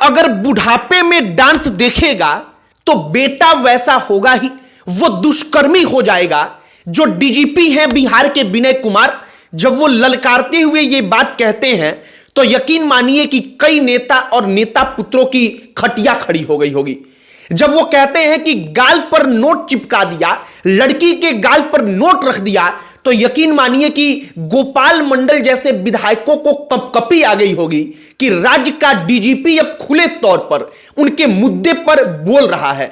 अगर बुढ़ापे में डांस देखेगा तो बेटा वैसा होगा ही, वो दुष्कर्मी हो जाएगा। जो डीजीपी हैं बिहार के विनय कुमार, जब वो ललकारते हुए ये बात कहते हैं तो यकीन मानिए कि कई नेता और नेता पुत्रों की खटिया खड़ी हो गई होगी। जब वो कहते हैं कि गाल पर नोट चिपका दिया, लड़की के गाल पर नोट रख दिया, तो यकीन मानिए कि गोपाल मंडल जैसे विधायकों को कपकपी आ गई होगी कि राज्य का डीजीपी अब खुले तौर पर उनके मुद्दे पर बोल रहा है।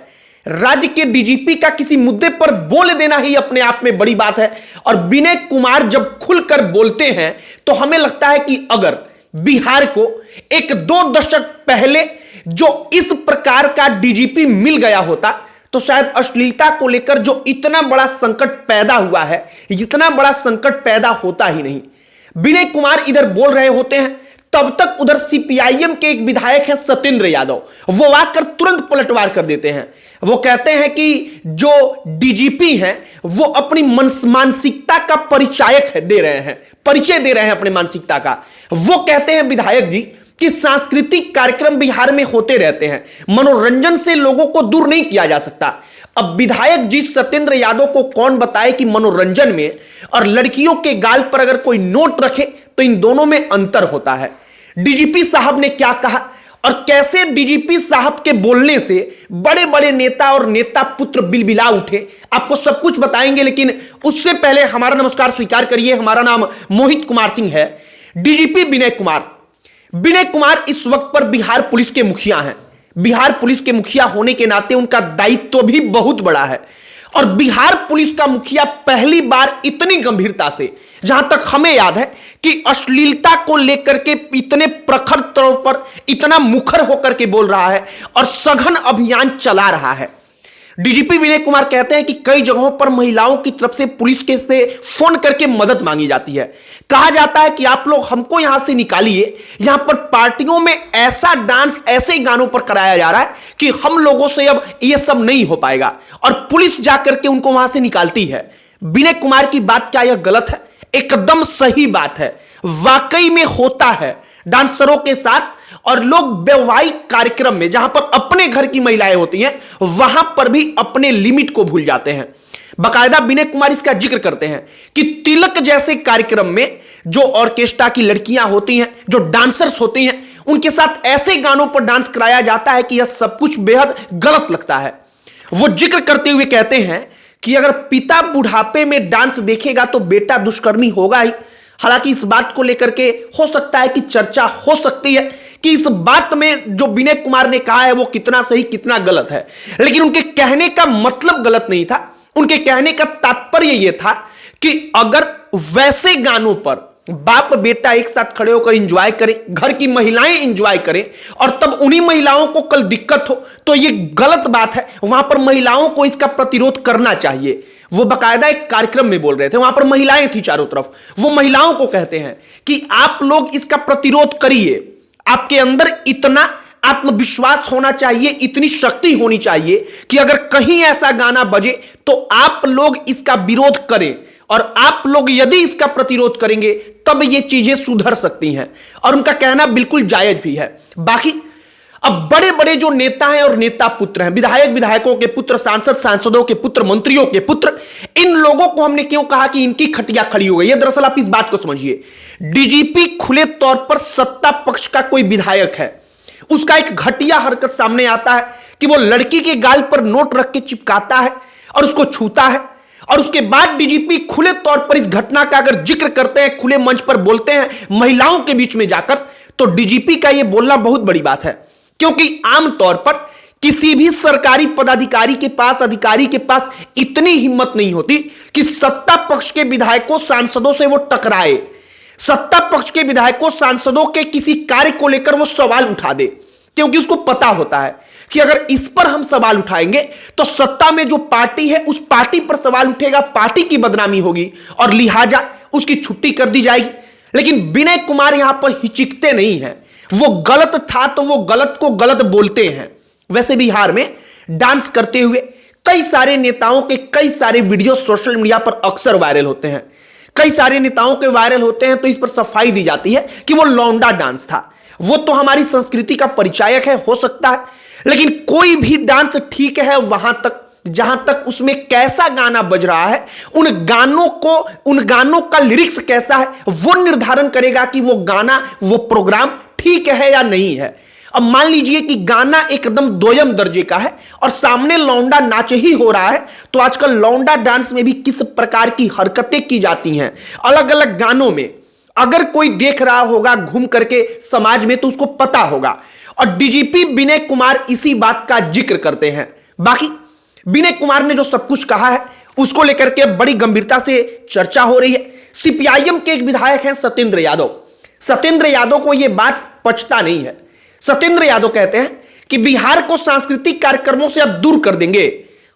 राज्य के डीजीपी का किसी मुद्दे पर बोल देना ही अपने आप में बड़ी बात है। और विनय कुमार जब खुलकर बोलते हैं तो हमें लगता है कि अगर बिहार को एक दो दशक पहले जो इस प्रकार का डीजीपी मिल गया होता तो शायद अश्लीलता को लेकर जो इतना बड़ा संकट पैदा हुआ है, इतना बड़ा संकट पैदा होता ही नहीं। विनय कुमार इधर बोल रहे होते हैं, तब तक उधर सीपीआईएम के एक विधायक है सत्येंद्र यादव, वो आकर तुरंत पलटवार कर देते हैं। वो कहते हैं कि जो डीजीपी हैं वो अपनी मानसिकता का परिचय दे रहे हैं अपने मानसिकता का। वो कहते हैं विधायक जी कि सांस्कृतिक कार्यक्रम बिहार में होते रहते हैं, मनोरंजन से लोगों को दूर नहीं किया जा सकता। अब विधायक जी सत्येंद्र यादव को कौन बताए कि मनोरंजन में और लड़कियों के गाल पर अगर कोई नोट रखे तो इन दोनों में अंतर होता है। डीजीपी साहब ने क्या कहा और कैसे डीजीपी साहब के बोलने से बड़े बड़े नेता और नेता पुत्र बिलबिला उठे, आपको सब कुछ बताएंगे। लेकिन उससे पहले हमारा नमस्कार स्वीकार करिए। हमारा नाम मोहित कुमार सिंह है। डीजीपी विनय कुमार इस वक्त पर बिहार पुलिस के मुखिया हैं। बिहार पुलिस के मुखिया होने के नाते उनका दायित्व भी बहुत बड़ा है। और बिहार पुलिस का मुखिया पहली बार इतनी गंभीरता से, जहां तक हमें याद है कि अश्लीलता को लेकर के इतने प्रखर तौर पर इतना मुखर होकर के बोल रहा है और सघन अभियान चला रहा है। डीजीपी विनय कुमार कहते हैं कि कई जगहों पर महिलाओं की तरफ से पुलिस के से फोन करके मदद मांगी जाती है। कहा जाता है कि आप लोग हमको यहां से निकालिए, यहां पर पार्टियों में ऐसा डांस ऐसे गानों पर कराया जा रहा है कि हम लोगों से अब यह सब नहीं हो पाएगा, और पुलिस जाकर के उनको वहां से निकालती है। विनय कुमार की बात क्या यह गलत है? एकदम सही बात है, वाकई में होता है डांसरों के साथ। और लोग वैवाहिक कार्यक्रम में जहां पर अपने घर की महिलाएं होती हैं वहां पर भी अपने लिमिट को भूल जाते हैं। बाकायदा विनय कुमार इसका जिक्र करते हैं कि तिलक जैसे कार्यक्रम में जो ऑर्केस्ट्रा की लड़कियां होती हैं, जो डांसर्स होती हैं, उनके साथ ऐसे गानों पर डांस कराया जाता है कि यह सब कुछ बेहद गलत लगता है। वो जिक्र करते हुए कहते हैं कि अगर पिता बुढ़ापे में डांस देखेगा तो बेटा दुष्कर्मी होगा ही। हालांकि इस बात को लेकर के हो सकता है कि चर्चा हो सकती है कि इस बात में जो विनय कुमार ने कहा है वो कितना सही कितना गलत है, लेकिन उनके कहने का मतलब गलत नहीं था। उनके कहने का तात्पर्य यह था कि अगर वैसे गानों पर बाप बेटा एक साथ खड़े होकर एंजॉय करें, घर की महिलाएं एंजॉय करें, और तब उन्हीं महिलाओं को कल दिक्कत हो तो यह गलत बात है। वहां पर महिलाओं को इसका प्रतिरोध करना चाहिए। वो बकायदा एक कार्यक्रम में बोल रहे थे, वहां पर महिलाएं थी चारों तरफ। वो महिलाओं को कहते हैं कि आप लोग इसका प्रतिरोध करिए, आपके अंदर इतना आत्मविश्वास होना चाहिए, इतनी शक्ति होनी चाहिए कि अगर कहीं ऐसा गाना बजे तो आप लोग इसका विरोध करें, और आप लोग यदि इसका प्रतिरोध करेंगे तब ये चीजें सुधर सकती हैं। और उनका कहना बिल्कुल जायज भी है। बाकी अब बड़े बड़े जो नेता हैं और नेता पुत्र हैं, विधायकों के पुत्र, सांसदों के पुत्र, मंत्रियों के पुत्र, इन लोगों को हमने क्यों कहा कि इनकी खटिया खड़ी हो गई है? दरअसल आप इस बात को समझिए, डीजीपी खुले तौर पर सत्ता पक्ष का कोई विधायक है, उसका एक घटिया हरकत सामने आता है कि वो लड़की के गाल पर नोट रख के चिपकाता है और उसको छूता है, और उसके बाद डीजीपी खुले तौर पर इस घटना का अगर जिक्र करते हैं, खुले मंच पर बोलते हैं महिलाओं के बीच में जाकर, तो डीजीपी का यह बोलना बहुत बड़ी बात है। क्योंकि आमतौर पर किसी भी सरकारी पदाधिकारी के पास, अधिकारी के पास इतनी हिम्मत नहीं होती कि सत्ता पक्ष के विधायकों सांसदों से वो टकराए, सत्ता पक्ष के विधायकों सांसदों के किसी कार्य को लेकर वो सवाल उठा दे, क्योंकि उसको पता होता है कि अगर इस पर हम सवाल उठाएंगे तो सत्ता में जो पार्टी है उस पार्टी पर सवाल उठेगा, पार्टी की बदनामी होगी और लिहाजा उसकी छुट्टी कर दी जाएगी। लेकिन विनय कुमार यहां पर हिचकते नहीं हैं, वो गलत था तो वो गलत को गलत बोलते हैं। वैसे बिहार में डांस करते हुए कई सारे नेताओं के कई सारे वीडियो सोशल मीडिया पर अक्सर वायरल होते हैं। कई सारे नेताओं के वायरल होते हैं तो इस पर सफाई दी जाती है कि वो लौंडा डांस था। वो तो हमारी संस्कृति का परिचायक है, हो सकता है, लेकिन कोई भी डांस ठीक है वहां तक जहां तक उसमें कैसा गाना बज रहा है, उन गानों का लिरिक्स कैसा है, वो निर्धारण करेगा कि वो गाना, वो प्रोग्राम ठीक है या नहीं है। अब मान लीजिए कि गाना एकदम दोयम दर्जे का है और सामने लौंडा नाच ही हो रहा है, तो आजकल लौंडा डांस में भी किस प्रकार की हरकतें की जाती हैं अलग अलग गानों में, अगर कोई देख रहा होगा घूम करके समाज में तो उसको पता होगा। और डीजीपी विनय कुमार इसी बात का जिक्र करते हैं। बाकी विनय कुमार ने जो सब कुछ कहा है उसको लेकर के बड़ी गंभीरता से चर्चा हो रही है। सीपीआईएम के एक विधायक हैं सत्येंद्र यादव। सत्येंद्र यादव को यह बात पचता नहीं है। सत्येंद्र यादव कहते हैं कि बिहार को सांस्कृतिक कार्यक्रमों से अब दूर कर देंगे।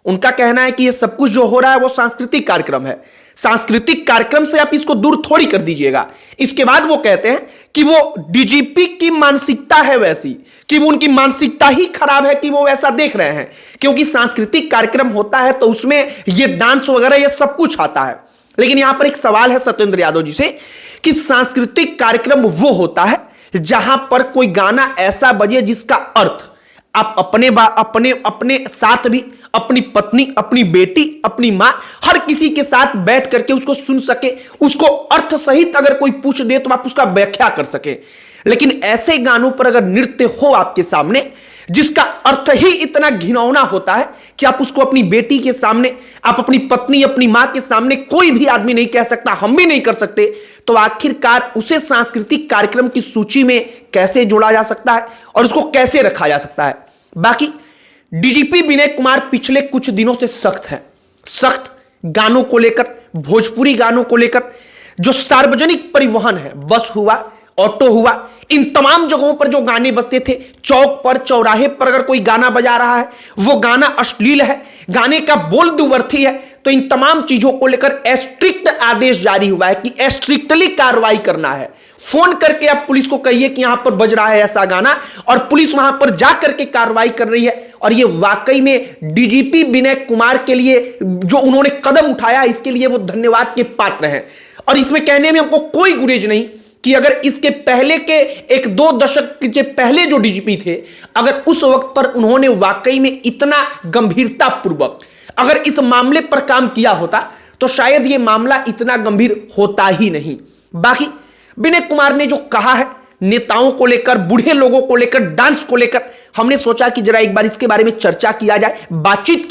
उनका कहना है कि यह सब कुछ जो हो रहा है वो सांस्कृतिक कार्यक्रम है, सांस्कृतिक कार्यक्रम से आप इसको दूर थोड़ी कर दीजिएगा। इसके बाद वो कहते हैं कि वो डीजीपी की मानसिकता है वैसी, कि वो उनकी मानसिकता ही खराब है कि वो वैसा देख रहे हैं, क्योंकि सांस्कृतिक कार्यक्रम होता है तो उसमें ये डांस वगैरह ये सब कुछ आता है। लेकिन यहां पर एक सवाल है सत्येंद्र यादव जी से कि सांस्कृतिक कार्यक्रम वो होता है जहां पर कोई गाना ऐसा बजे जिसका अर्थ आप अपने साथ भी, अपनी पत्नी, अपनी बेटी, अपनी मां, हर किसी के साथ बैठ करके उसको सुन सके, उसको अर्थ सहित अगर कोई पूछ दे तो आप उसका व्याख्या कर सके। लेकिन ऐसे गानों पर अगर नृत्य हो आपके सामने जिसका अर्थ ही इतना घिनौना होता है कि आप उसको अपनी बेटी के सामने, आप अपनी पत्नी, अपनी मां के सामने, कोई भी आदमी नहीं कह सकता, हम भी नहीं कर सकते, तो आखिरकार उसे सांस्कृतिक कार्यक्रम की सूची में कैसे जोड़ा जा सकता है और उसको कैसे रखा जा सकता है। बाकी डीजीपी विनय कुमार पिछले कुछ दिनों से सख्त गानों को लेकर, भोजपुरी गानों को लेकर, जो सार्वजनिक परिवहन है, बस हुआ, ऑटो हुआ, इन तमाम जगहों पर जो गाने बजते थे, चौक पर, चौराहे पर अगर कोई गाना बजा रहा है, वो गाना अश्लील है, गाने का बोल दुर्वर्थी है, तो इन तमाम चीजों को लेकर स्ट्रिक्ट आदेश जारी हुआ है कि स्ट्रिक्टली कार्रवाई करना है। फोन करके आप पुलिस को कहिए कि यहां पर बज रहा है ऐसा गाना, और पुलिस वहां पर जाकर के कार्रवाई कर रही है। और ये वाकई में डीजीपी विनय कुमार के लिए जो उन्होंने कदम उठाया, इसके लिए वो धन्यवाद के पात्र हैं। और इसमें कहने में हमको कोई गुरेज नहीं कि अगर इसके पहले के 1-2 दशक के पहले जो डीजीपी थे, अगर उस वक्त पर उन्होंने वाकई में इतना गंभीरता पूर्वक अगर इस मामले पर काम किया होता तो शायद यह मामला इतना गंभीर होता ही नहीं। बाकी विनय कुमार ने जो कहा है नेताओं को लेकर, बूढ़े लोगों को लेकर, डांस को लेकर, हमने सोचा कि जरा एक बार इसके बारे में चर्चा किया जाए, बातचीत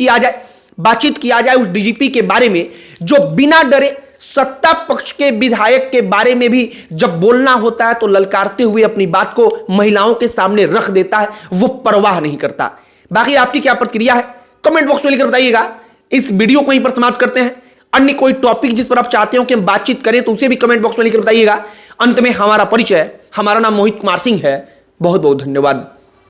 किया जाए उस डीजीपी के बारे में जो बिना डरे सत्ता पक्ष के विधायक के बारे में भी जब बोलना होता है तो ललकारते हुए अपनी बात को महिलाओं के सामने रख देता है, वो परवाह नहीं करता। बाकी आपकी क्या प्रतिक्रिया है कमेंट बॉक्स में लिखकर बताइएगा। इस वीडियो को यहीं पर समाप्त करते हैं। अन्य कोई टॉपिक जिस पर आप चाहते हो कि हम बातचीत करें तो उसे भी कमेंट बॉक्स में लिखकर बताइएगा। अंत में हमारा परिचय, हमारा नाम मोहित कुमार सिंह है। बहुत बहुत धन्यवाद।